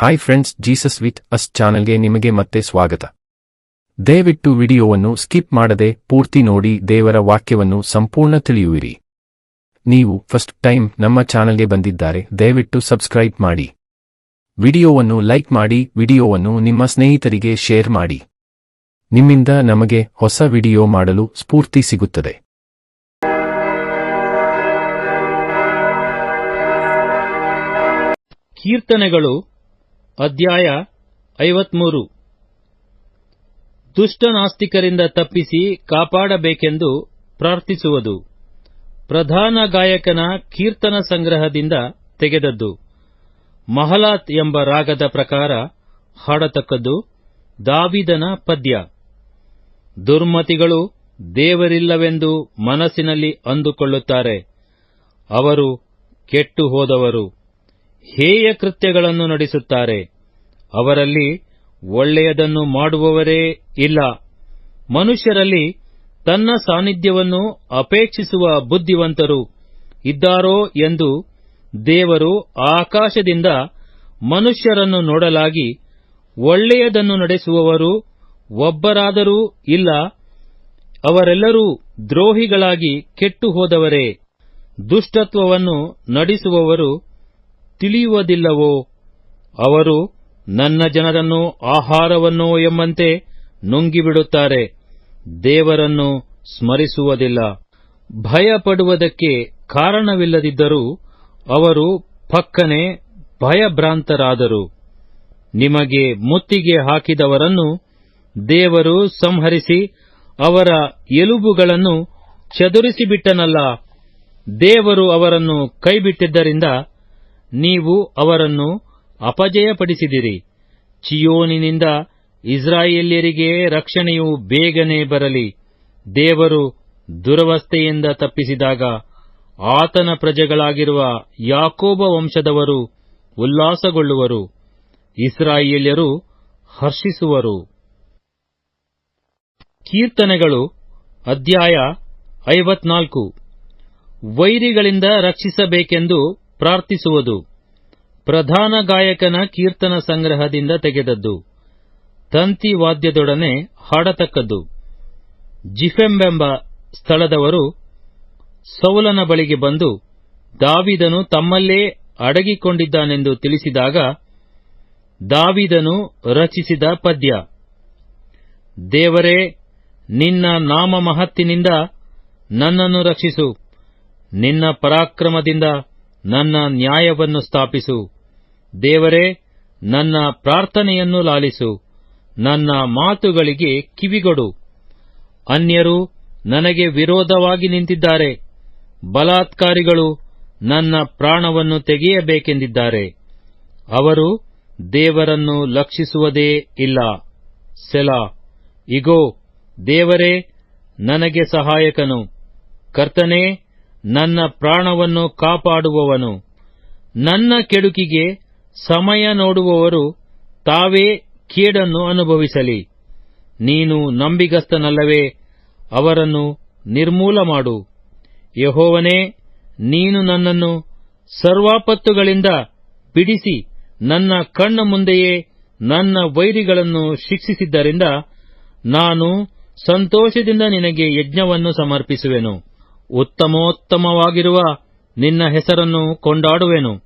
Hi friends, Jesus with us ಚಾನೆಲ್ಗೆ ನಿಮಗೆ ಮತ್ತೆ ಸ್ವಾಗತ. ದಯವಿಟ್ಟು ವಿಡಿಯೋವನ್ನು ಸ್ಕಿಪ್ ಮಾಡದೆ ಪೂರ್ತಿ ನೋಡಿ ದೇವರ ವಾಕ್ಯವನ್ನು ಸಂಪೂರ್ಣ ತಿಳಿಯುವಿರಿ. ನೀವು ಫಸ್ಟ್ ಟೈಮ್ ನಮ್ಮ ಚಾನೆಲ್ಗೆ ಬಂದಿದ್ದಾರೆ, ದಯವಿಟ್ಟು ಸಬ್ಸ್ಕ್ರೈಬ್ ಮಾಡಿ. ವಿಡಿಯೋವನ್ನು ಲೈಕ್ ಮಾಡಿ, ವಿಡಿಯೋವನ್ನು ನಿಮ್ಮ ಸ್ನೇಹಿತರಿಗೆ ಶೇರ್ ಮಾಡಿ. ನಿಮ್ಮಿಂದ ನಮಗೆ ಹೊಸ ವಿಡಿಯೋ ಮಾಡಲು ಸ್ಫೂರ್ತಿ ಸಿಗುತ್ತದೆ. ಕೀರ್ತನೆಗಳು ಅಧ್ಯಾಯ 53. ದುಷ್ಟನಾಸ್ತಿಕರಿಂದ ತಪ್ಪಿಸಿ ಕಾಪಾಡಬೇಕೆಂದು ಪ್ರಾರ್ಥಿಸುವುದು. ಪ್ರಧಾನ ಗಾಯಕನ ಕೀರ್ತನ ಸಂಗ್ರಹದಿಂದ ತೆಗೆದದ್ದು. ಮಹಲಾತ್ ಎಂಬ ರಾಗದ ಪ್ರಕಾರ ಹಾಡತಕ್ಕದ್ದು. ದಾವೀದನ ಪದ್ಯ. ದುರ್ಮತಿಗಳು ದೇವರಿಲ್ಲವೆಂದು ಮನಸ್ಸಿನಲ್ಲಿ ಅಂದುಕೊಳ್ಳುತ್ತಾರೆ. ಅವರು ಕೆಟ್ಟು ಹೋದವರು, ಹೇಯ ಕೃತ್ಯಗಳನ್ನು ನಡೆಸುತ್ತಾರೆ. ಅವರಲ್ಲಿ ಒಳ್ಳೆಯದನ್ನು ಮಾಡುವವರೇ ಇಲ್ಲ. ಮನುಷ್ಯರಲ್ಲಿ ತನ್ನ ಸಾನ್ನಿಧ್ಯವನ್ನು ಅಪೇಕ್ಷಿಸುವ ಬುದ್ಧಿವಂತರು ಇದ್ದಾರೋ ಎಂದು ದೇವರು ಆಕಾಶದಿಂದ ಮನುಷ್ಯರನ್ನು ನೋಡಲಾಗಿ, ಒಳ್ಳೆಯದನ್ನು ನಡೆಸುವವರು ಒಬ್ಬರಾದರೂ ಇಲ್ಲ. ಅವರೆಲ್ಲರೂ ದ್ರೋಹಿಗಳಾಗಿ ಕೆಟ್ಟು ಹೋದವರೇ. ದುಷ್ಟತ್ವವನ್ನು ನಡೆಸುವವರು ತಿಳಿಯುವುದಿಲ್ಲವೋ? ಅವರು ನನ್ನ ಜನರನ್ನು ಆಹಾರವನ್ನೋ ಎಂಬಂತೆ ನುಂಗಿಬಿಡುತ್ತಾರೆ, ದೇವರನ್ನು ಸ್ಮರಿಸುವುದಿಲ್ಲ. ಭಯಪಡುವುದಕ್ಕೆ ಕಾರಣವಿಲ್ಲದಿದ್ದರೂ ಅವರು ಪಕ್ಕನೆ ಭಯಭ್ರಾಂತರಾದರು. ನಿಮಗೆ ಮುತ್ತಿಗೆ ಹಾಕಿದವರನ್ನು ದೇವರು ಸಂಹರಿಸಿ ಅವರ ಎಲುಬುಗಳನ್ನು ಚದುರಿಸಿಬಿಟ್ಟನಲ್ಲ. ದೇವರು ಅವರನ್ನು ಕೈಬಿಟ್ಟಿದ್ದರಿಂದ ನೀವು ಅವರನ್ನು ಅಪಜಯಪಡಿಸಿದಿರಿ. ಚಿಯೋನಿನಿಂದ ಇಸ್ರಾಯೇಲ್ಯರಿಗೆ ರಕ್ಷಣೆಯು ಬೇಗನೆ ಬರಲಿ. ದೇವರು ದುರವಸ್ಥೆಯಿಂದ ತಪ್ಪಿಸಿದಾಗ ಆತನ ಪ್ರಜೆಗಳಾಗಿರುವ ಯಾಕೋಬ ವಂಶದವರು ಉಲ್ಲಾಸಗೊಳ್ಳುವರು, ಇಸ್ರಾಯೇಲ್ಯರು ಹರ್ಷಿಸುವರು. ಕೀರ್ತನೆಗಳು ಅಧ್ಯಾಯ 54. ವೈರಿಗಳಿಂದ ರಕ್ಷಿಸಬೇಕೆಂದು ಪ್ರಾರ್ಥಿಸುವುದು. ಪ್ರಧಾನ ಗಾಯಕನ ಕೀರ್ತನ ಸಂಗ್ರಹದಿಂದ ತೆಗೆದದ್ದು. ತಂತಿ ವಾದ್ಯದೊಡನೆ ಹಾಡತಕ್ಕದ್ದು. ಜಿಫೆಂಬೆಂಬ ಸ್ಥಳದವರು ಸೌಲನ ಬಳಿಗೆ ಬಂದು ದಾವೀದನು ತಮ್ಮಲ್ಲೇ ಅಡಗಿಕೊಂಡಿದ್ದಾನೆಂದು ತಿಳಿಸಿದಾಗ ದಾವೀದನು ರಚಿಸಿದ ಪದ್ಯ. ದೇವರೇ, ನಿನ್ನ ನಾಮ ಮಹತ್ತಿನಿಂದ ನನ್ನನ್ನು ರಕ್ಷಿಸು. ನಿನ್ನ ಪರಾಕ್ರಮದಿಂದ ನನ್ನ ನ್ಯಾಯವನ್ನು ಸ್ಥಾಪಿಸು. ದೇವರೇ, ನನ್ನ ಪ್ರಾರ್ಥನೆಯನ್ನು ಲಾಲಿಸು. ನನ್ನ ಮಾತುಗಳಿಗೆ ಕಿವಿಗೊಡು. ಅನ್ಯರು ನನಗೆ ವಿರೋಧವಾಗಿ ನಿಂತಿದ್ದಾರೆ. ಬಲಾತ್ಕಾರಿಗಳು ನನ್ನ ಪ್ರಾಣವನ್ನು ತೆಗೆಯಬೇಕೆಂದಿದ್ದಾರೆ. ಅವರು ದೇವರನ್ನು ಲಕ್ಷಿಸುವುದೇ ಇಲ್ಲ. ಸೆಲಾ. ಇಗೋ, ದೇವರೇ ನನಗೆ ಸಹಾಯಕನು. ಕರ್ತನೇ, ನನ್ನ ಪ್ರಾಣವನ್ನು ಕಾಪಾಡುವವನು. ನನ್ನ ಕೆಡುಕಿಗೆ ಸಮಯ ನೋಡುವವರು ತಾವೇ ಕೇಡನ್ನು ಅನುಭವಿಸಲಿ. ನೀನು ನಂಬಿಗಸ್ತನಲ್ಲವೇ? ಅವರನ್ನು ನಿರ್ಮೂಲ ಮಾಡು. ಯೆಹೋವನೇ, ನೀನು ನನ್ನನ್ನು ಸರ್ವಾಪತ್ತುಗಳಿಂದ ಬಿಡಿಸಿ ನನ್ನ ಕಣ್ಣ ಮುಂದೆಯೇ ನನ್ನ ವೈರಿಗಳನ್ನು ಶಿಕ್ಷಿಸಿದ್ದರಿಂದ ನಾನು ಸಂತೋಷದಿಂದ ನಿನಗೆ ಯಜ್ಞವನ್ನು ಸಮರ್ಪಿಸುವೆನು. ಉತ್ತಮೋತ್ತಮವಾಗಿರುವ ನಿನ್ನ ಹೆಸರನ್ನು ಕೊಂಡಾಡುವೆನು.